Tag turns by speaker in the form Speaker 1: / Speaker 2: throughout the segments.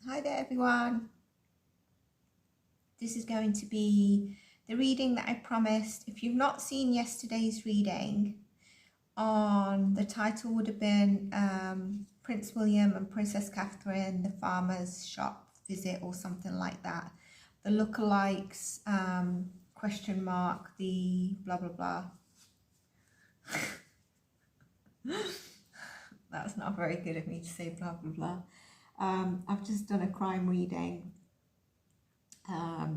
Speaker 1: Hi there everyone. This is going to be the reading that I promised. If you've not seen yesterday's reading, the title would have been Prince William and Princess Catherine, the farmer's shop visit or something like that. The lookalikes, question mark, the blah blah blah. That's not very good of me to say blah blah blah. I've just done a crime reading. I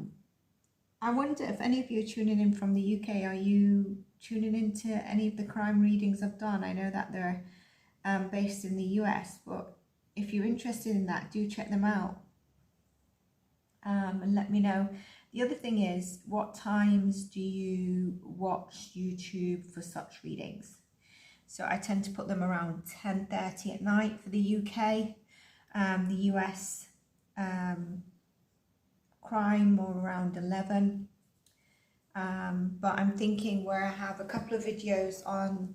Speaker 1: wonder if any of you are tuning in from the UK. Are you tuning into any of the crime readings I've done? I know that they're based in the US, but if you're interested in that, do check them out and let me know. The other thing is, what times do you watch YouTube for such readings? So I tend to put them around 10:30 at night for the UK, the US crime or around 11. But I'm thinking where I have a couple of videos on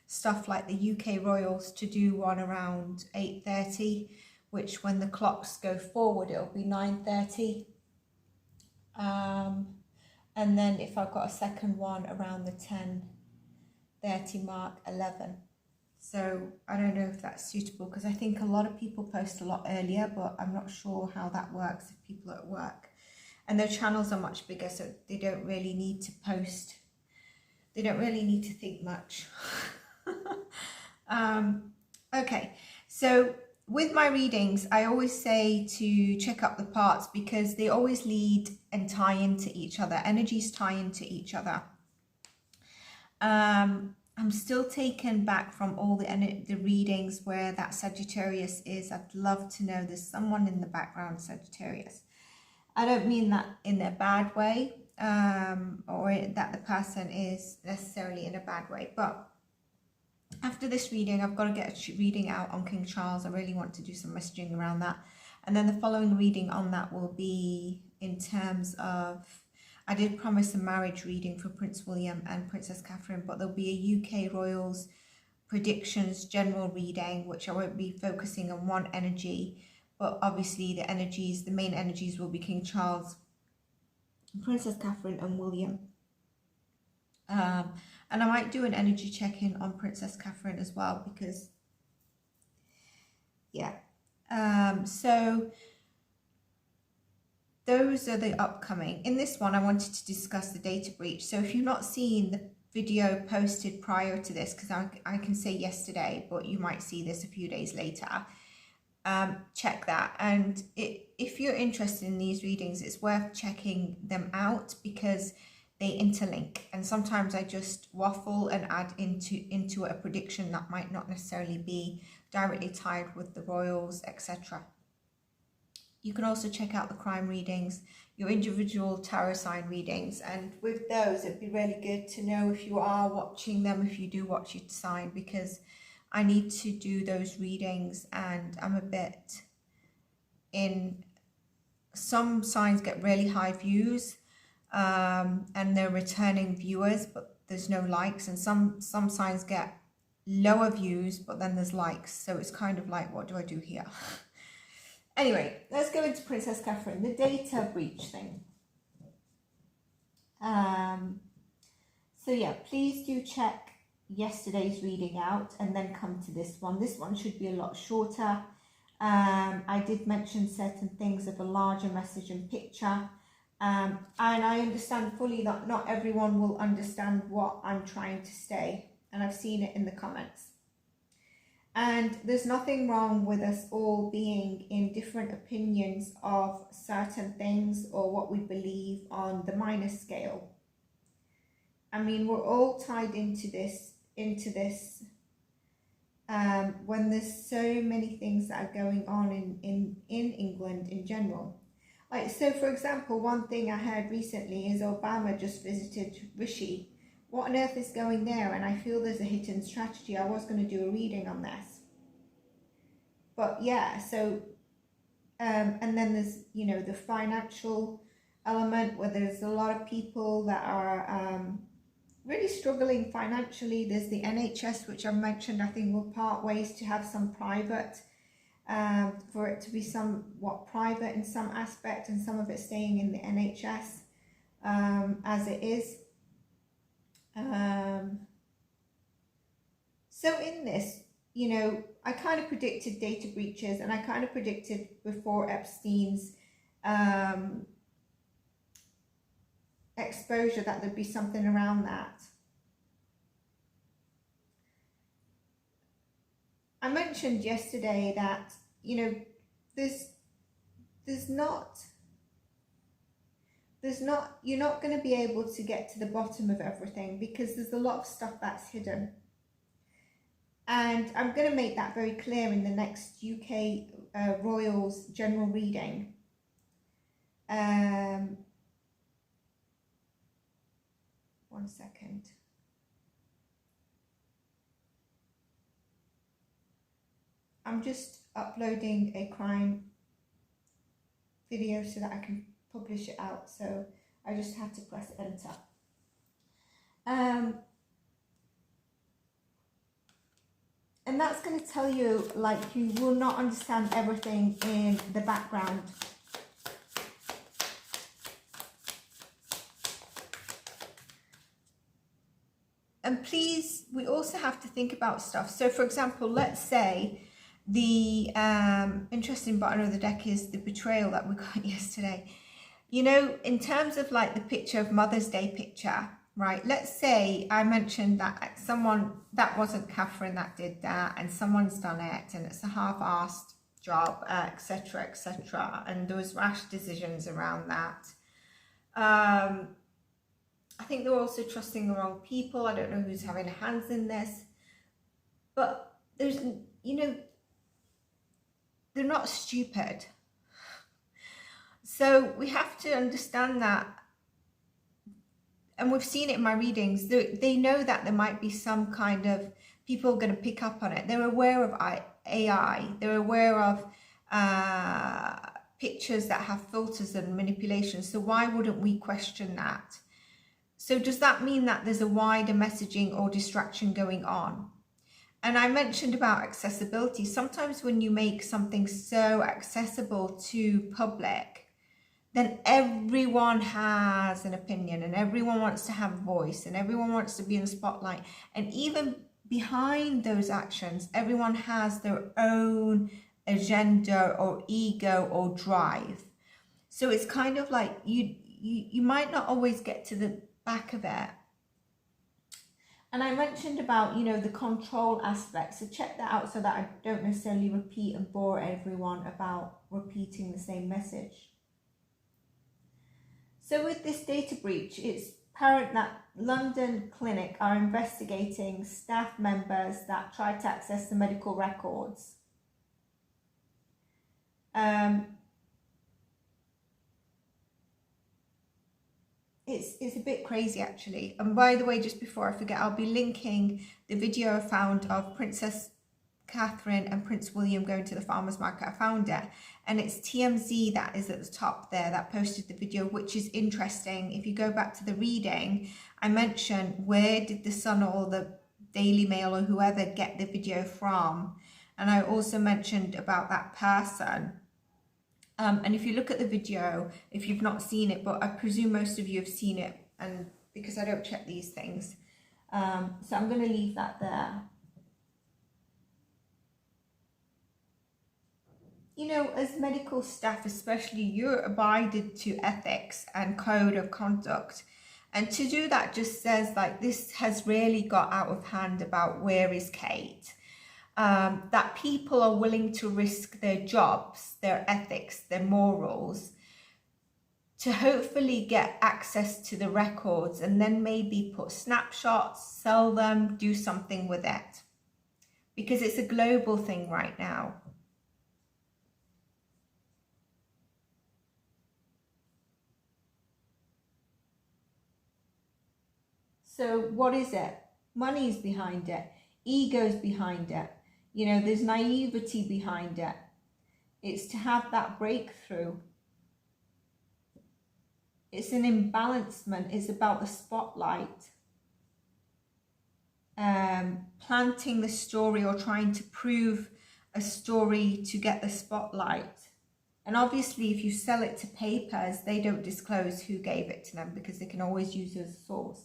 Speaker 1: stuff like the UK royals, to do one around 8:30, which when the clocks go forward it'll be 9:30. And then if I've got a second one around the 10:30 mark, 11. So I don't know if that's suitable, because I think a lot of people post a lot earlier, but I'm not sure how that works if people are at work. And their channels are much bigger, so they don't really need to post. They don't really need to think much. Okay, so with my readings, I always say to check up the parts, because they always lead and tie into each other. Energies tie into each other. I'm still taken back from all the readings where that Sagittarius is. I'd love to know. There's someone in the background, Sagittarius. I don't mean that in a bad way, or that the person is necessarily in a bad way. But after this reading, I've got to get a reading out on King Charles. I really want to do some messaging around that. And then the following reading on that will be in terms of, I did promise a marriage reading for Prince William and Princess Catherine, but there'll be a UK royals predictions general reading, which I won't be focusing on one energy, but obviously the main energies will be King Charles, Princess Catherine and William. And I might do an energy check-in on Princess Catherine as well, because yeah. So those are the upcoming. In this one, I wanted to discuss the data breach. So if you've not seen the video posted prior to this, because I can say yesterday, but you might see this a few days later, check that. And if you're interested in these readings, it's worth checking them out, because they interlink. And sometimes I just waffle and add into a prediction that might not necessarily be directly tied with the royals, etc. You can also check out the crime readings, your individual tarot sign readings, and with those it'd be really good to know if you are watching them, if you do watch your sign, because I need to do those readings, and I'm a bit in, some signs get really high views, and they're returning viewers, but there's no likes, and some signs get lower views, but then there's likes. So it's kind of like, what do I do here? Anyway, let's go into Princess Catherine, the data breach thing. So yeah, please do check yesterday's reading out and then come to this one. This one should be a lot shorter. I did mention certain things of a larger message and picture. And I understand fully that not everyone will understand what I'm trying to say. And I've seen it in the comments. And there's nothing wrong with us all being in different opinions of certain things, or what we believe on the minor scale. I mean, we're all tied into this, when there's so many things that are going on in England in general. Like, so for example, one thing I heard recently is Obama just visited Rishi. What on earth is going there? And I feel there's a hidden strategy. I was going to do a reading on this. But yeah, so, and then there's, you know, the financial element, where there's a lot of people that are really struggling financially. There's the NHS, which I've mentioned, I think will part ways to have some private for it to be somewhat private in some aspect and some of it staying in the NHS as it is. So in this, you know, I kind of predicted data breaches, and I kind of predicted before Epstein's exposure that there'd be something around that. I mentioned yesterday that, you know, you're not going to be able to get to the bottom of everything, because there's a lot of stuff that's hidden. And I'm going to make that very clear in the next UK Royals general reading. One second. I'm just uploading a crime video so that I can publish it out. So I just had to press enter. And that's going to tell you, like, you will not understand everything in the background. And please, we also have to think about stuff. So for example, let's say the interesting bottom of the deck is the betrayal that we got yesterday. You know, in terms of like the picture of Mother's Day picture, right? Let's say I mentioned that someone, that wasn't Catherine that did that, and someone's done it, and it's a half-assed job, etc., etc., and there was rash decisions around that. I think they're also trusting the wrong people. I don't know who's having hands in this, but there's, you know, they're not stupid. So we have to understand that, and we've seen it in my readings, they know that there might be some kind of people going to pick up on it. They're aware of AI. They're aware of pictures that have filters and manipulation. So why wouldn't we question that? So does that mean that there's a wider messaging or distraction going on? And I mentioned about accessibility. Sometimes when you make something so accessible to public, then everyone has an opinion, and everyone wants to have a voice, and everyone wants to be in the spotlight. And even behind those actions, everyone has their own agenda or ego or drive. So it's kind of like you might not always get to the back of it. And I mentioned about, you know, the control aspect. So check that out so that I don't necessarily repeat and bore everyone about repeating the same message. So with this data breach, it's apparent that London Clinic are investigating staff members that tried to access the medical records. It's a bit crazy actually. And by the way, just before I forget, I'll be linking the video I found of Princess Catherine and Prince William going to the farmer's market. I found it, and it's TMZ that is at the top there that posted the video, which is interesting. If you go back to the reading, I mentioned where did the Sun or the Daily Mail or whoever get the video from, and I also mentioned about that person. And if you look at the video, if you've not seen it, but I presume most of you have seen it, and because I don't check these things, so I'm going to leave that there. You know, as medical staff especially, you're abided to ethics and code of conduct. And to do that just says, like, this has really got out of hand about where is Kate. That people are willing to risk their jobs, their ethics, their morals, to hopefully get access to the records, and then maybe put snapshots, sell them, do something with it. Because it's a global thing right now. So what is it? Money's behind it. Ego's behind it. You know, there's naivety behind it. It's to have that breakthrough. It's an imbalancement. It's about the spotlight. Planting the story or trying to prove a story to get the spotlight. And obviously, if you sell it to papers, they don't disclose who gave it to them because they can always use it as a source.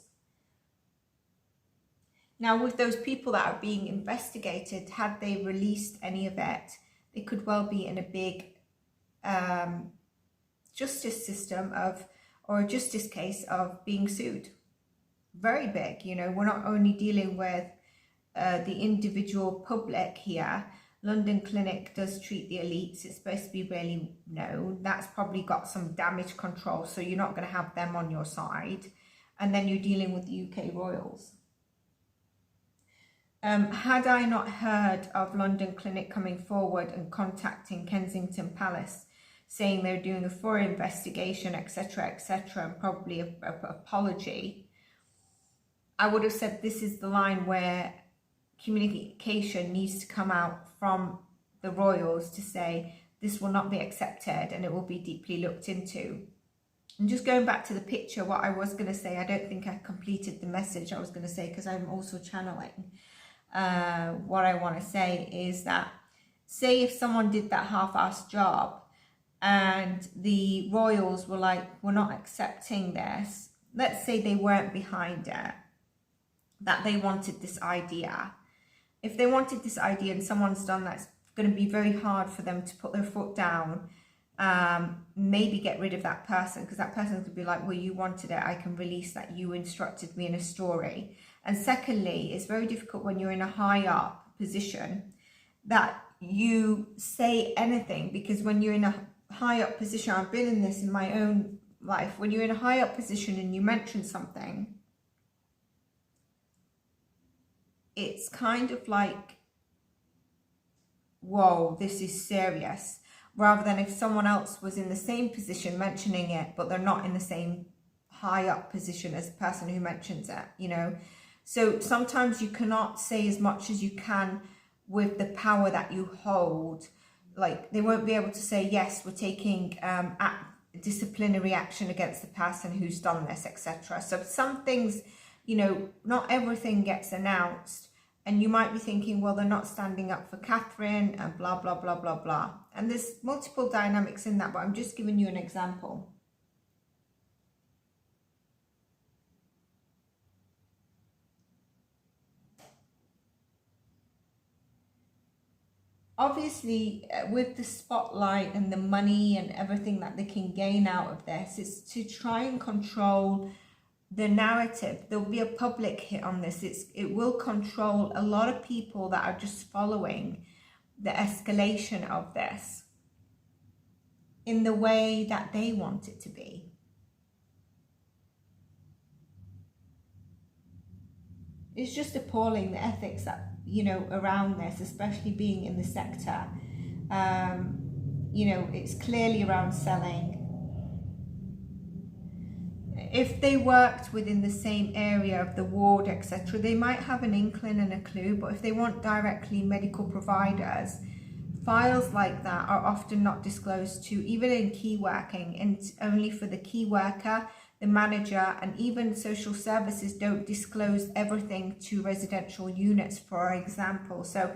Speaker 1: Now, with those people that are being investigated, had they released any of it, they could well be in a big justice system of, or a justice case of being sued. Very big, you know. We're not only dealing with the individual public here. London Clinic does treat the elites. It's supposed to be really known. That's probably got some damage control, so you're not going to have them on your side. And then you're dealing with the UK royals. Had I not heard of London Clinic coming forward and contacting Kensington Palace, saying they're doing a thorough investigation, etc., and probably an apology, I would have said this is the line where communication needs to come out from the royals to say this will not be accepted and it will be deeply looked into. And just going back to the picture, what I was going to say, I don't think I completed the message I was going to say because I'm also channeling. What I want to say is that, say if someone did that half-assed job and the royals were like, we're not accepting this, let's say they weren't behind it, that they wanted this idea. If they wanted this idea and someone's done that, it's going to be very hard for them to put their foot down, maybe get rid of that person, because that person could be like, well, you wanted it, I can release that, you instructed me in a story. And secondly, it's very difficult when you're in a high up position that you say anything, because when you're in a high up position, I've been in this in my own life, when you're in a high up position and you mention something, it's kind of like, whoa, this is serious, rather than if someone else was in the same position mentioning it, but they're not in the same high up position as the person who mentions it, you know. So sometimes you cannot say as much as you can with the power that you hold. Like, they won't be able to say, yes, we're taking disciplinary action against the person who's done this, etc. So some things, you know, not everything gets announced. And you might be thinking, well, they're not standing up for Catherine and blah, blah, blah, blah, blah. And there's multiple dynamics in that, but I'm just giving you an example. Obviously, with the spotlight and the money and everything that they can gain out of this, is to try and control the narrative. There'll be a public hit on this. It will control a lot of people that are just following the escalation of this in the way that they want it to be. It's just appalling, the ethics that, you know, around this, especially being in the sector. You know, it's clearly around selling. If they worked within the same area of the ward, etc., they might have an inkling and a clue, but if they want directly medical providers, files like that are often not disclosed to, even in key working, and only for the key worker, the manager, and even social services don't disclose everything to residential units, for example. So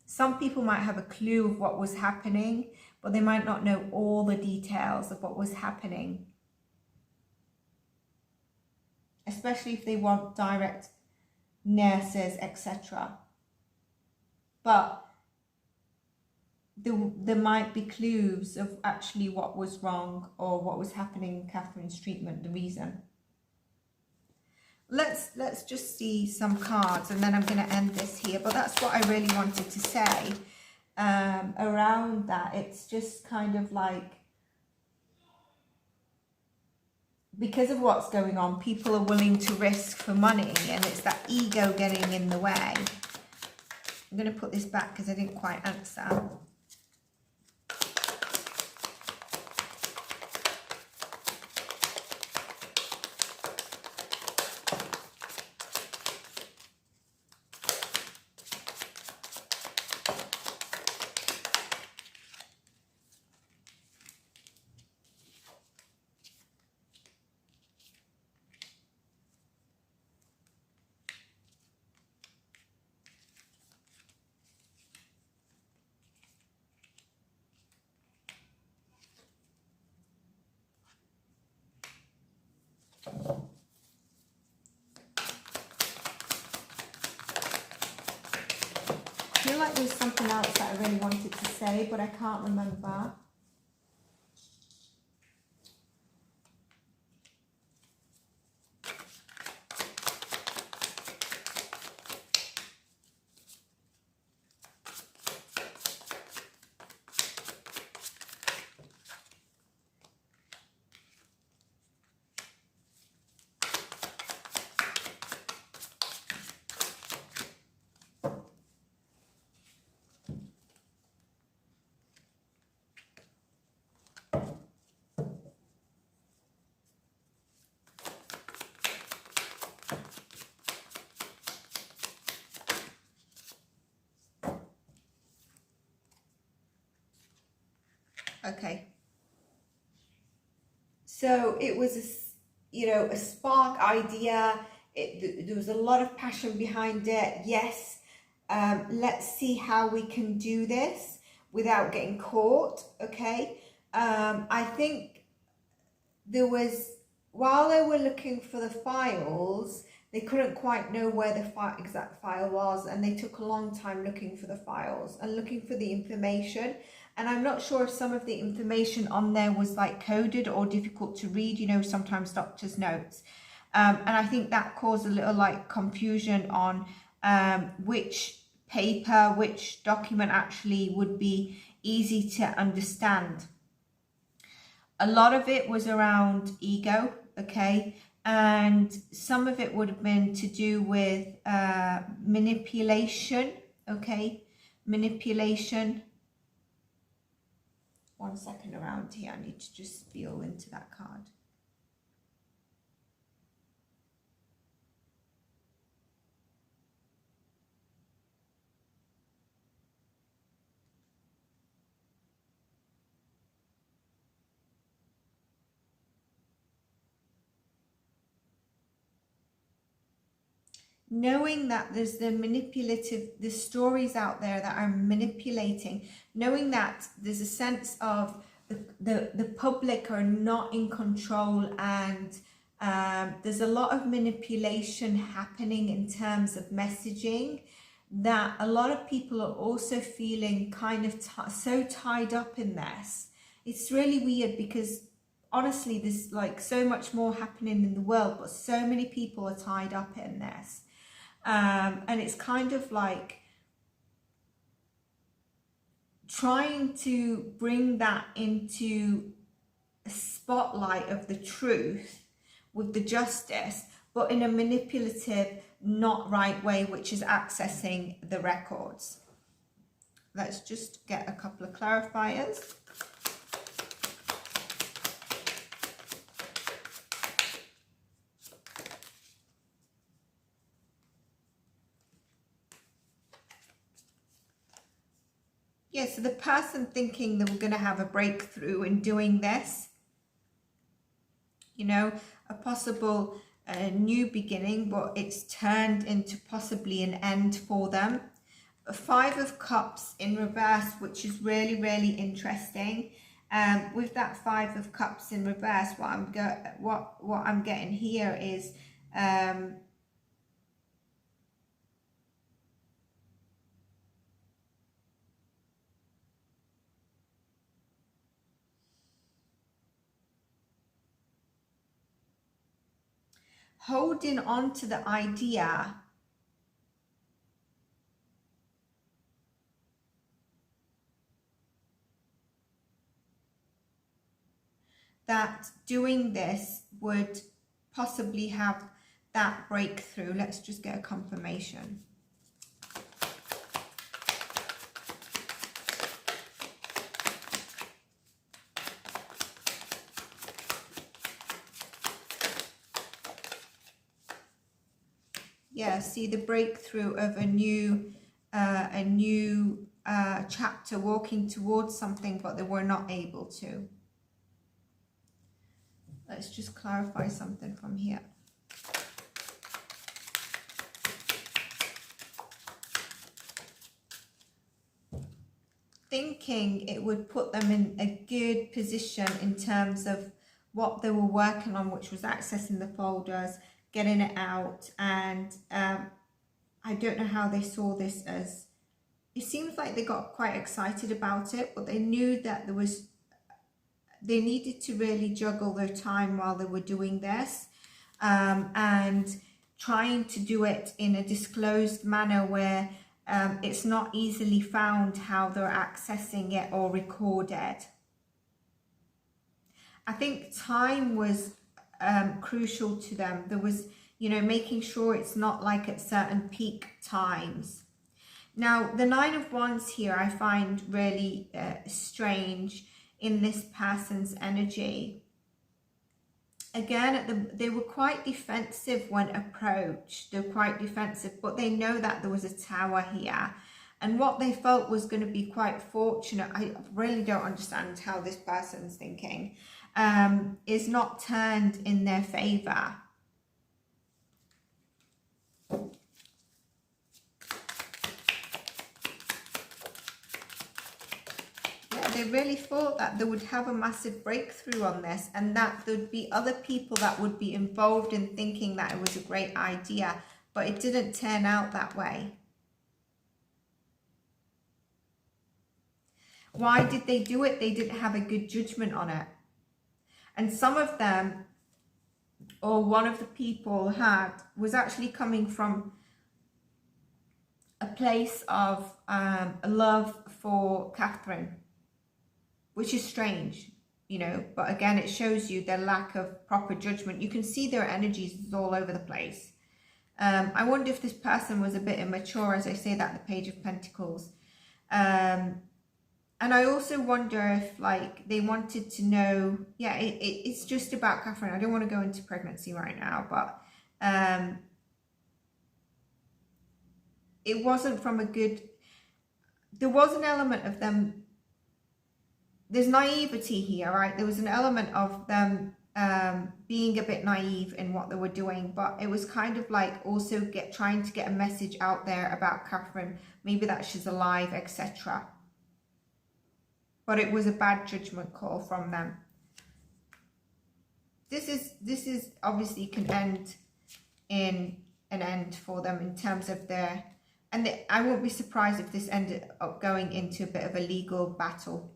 Speaker 1: some people might have a clue of what was happening, but they might not know all the details of what was happening, especially if they want direct nurses, etc. But there might be clues of actually what was wrong or what was happening in Catherine's treatment, the reason. Let's just see some cards and then I'm going to end this here. But that's what I really wanted to say around that. It's just kind of like, because of what's going on, people are willing to risk for money, and it's that ego getting in the way. I'm going to put this back because I didn't quite answer. like there was something else that I really wanted to say, but I can't remember. Okay. So it was a spark idea. There was a lot of passion behind it. Yes. Let's see how we can do this without getting caught. Okay. I think there was, while they were looking for the files, they couldn't quite know where the exact file was, and they took a long time looking for the files and looking for the information. And I'm not sure if some of the information on there was like coded or difficult to read, you know, sometimes doctor's notes. And I think that caused a little like confusion on which paper, which document actually would be easy to understand. A lot of it was around ego, okay? And some of it would have been to do with manipulation, okay? Manipulation. 1 second around here, I need to just feel into that card. Knowing that there's the stories out there that are manipulating, knowing that there's a sense of the public are not in control, and there's a lot of manipulation happening in terms of messaging, that a lot of people are also feeling kind of so tied up in this. It's really weird because honestly, there's like so much more happening in the world, but so many people are tied up in this. And it's kind of like trying to bring that into a spotlight of the truth with the justice, but in a manipulative, not right way, which is accessing the records. Let's just get a couple of clarifiers. Yeah, so the person thinking they were going to have a breakthrough in doing this, you know, a possible new beginning, but it's turned into possibly an end for them. A 5 of Cups in reverse, which is really, really interesting. With that 5 of Cups in reverse, what I'm getting here is holding on to the idea that doing this would possibly have that breakthrough. Let's just get a confirmation. Yeah, see the breakthrough of a new chapter, walking towards something, but they were not able to. Let's just clarify something from here. Thinking it would put them in a good position in terms of what they were working on, which was accessing the folders, getting it out, and I don't know how they saw this as it seems like they got quite excited about it, but they knew that they needed to really juggle their time while they were doing this, and trying to do it in a disclosed manner where it's not easily found how they're accessing it or recorded. I think time was crucial to them. There was, you know, making sure it's not like at certain peak times. Now, the Nine of Wands here I find really strange in this person's energy. Again, they were quite defensive when approached. They're quite defensive, but they know that there was a tower here. And what they felt was going to be quite fortunate, I really don't understand how this person's thinking, is not turned in their favour. They really thought that they would have a massive breakthrough on this, and that there'd be other people that would be involved in thinking that it was a great idea, but it didn't turn out that way. Why did they do it? They didn't have a good judgment on it. And some of them, or one of the people was actually coming from a place of love for Catherine, which is strange, you know, but again, it shows you their lack of proper judgment. You can see their energies all over the place. I wonder if this person was a bit immature, as I say that, the Page of Pentacles. And I also wonder if, like, they wanted to know, yeah, it's just about Catherine. I don't want to go into pregnancy right now, but it wasn't from a good, there was an element of them. There's naivety here, right? There was an element of them being a bit naive in what they were doing, but it was kind of like also trying to get a message out there about Catherine, maybe that she's alive, etc. But it was a bad judgment call from them. This is obviously can end in an end for them in terms of their, and I won't be surprised if this ended up going into a bit of a legal battle.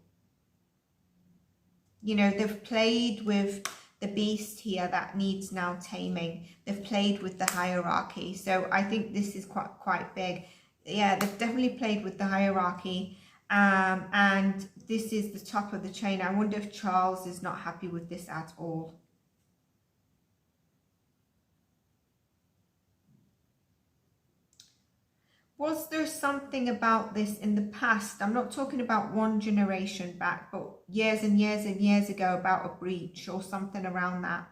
Speaker 1: You know, they've played with the beast here that needs now taming. They've played with the hierarchy. So I think this is quite big. Yeah, they've definitely played with the hierarchy. And this is the top of the chain. I wonder if Charles is not happy with this at all. Was there something about this in the past? I'm not talking about one generation back, but years and years and years ago, about a breach or something around that.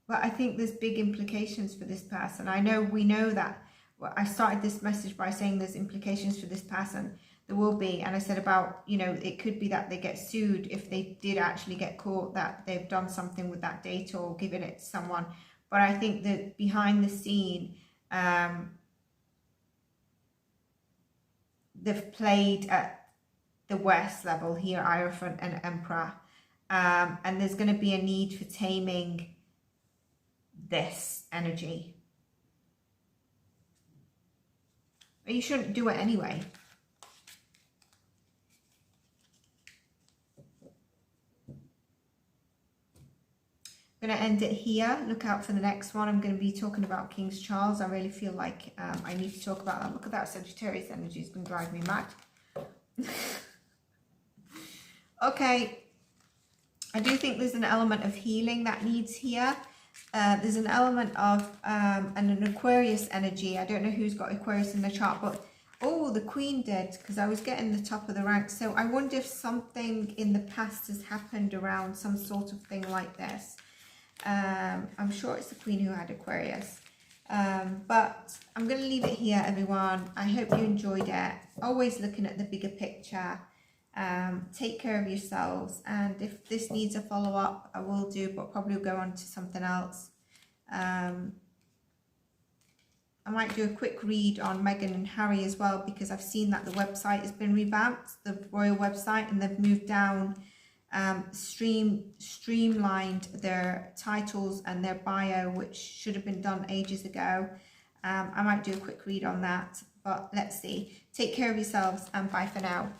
Speaker 1: But I think there's big implications for this person. We know that. Well, I started this message by saying there's implications for this person. There will be. And I said about, you know, it could be that they get sued if they did actually get caught, that they've done something with that data or given it to someone. But I think that behind the scene, they've played at the West level here, Hierophant and Emperor. And there's going to be a need for taming this energy. But you shouldn't do it anyway. I'm going to end it here. Look out for the next one. I'm going to be talking about King Charles. I really feel like I need to talk about that. Look at that Sagittarius energy. It's going to drive me mad. Okay. I do think there's an element of healing that needs here. There's an element of an Aquarius energy. I don't know who's got Aquarius in the chart, but oh, the Queen did, because I was getting the top of the rank. So I wonder if something in the past has happened around some sort of thing like this. I'm sure it's the Queen who had Aquarius. But I'm going to leave it here, everyone. I hope you enjoyed it. Always looking at the bigger picture. Take care of yourselves, and if this needs a follow-up, I will do, but probably will go on to something else. I might do a quick read on Meghan and Harry as well, because I've seen that the website has been revamped, the royal website, and they've moved down streamlined their titles and their bio, which should have been done ages ago. I might do a quick read on that, but let's see. Take care of yourselves and bye for now.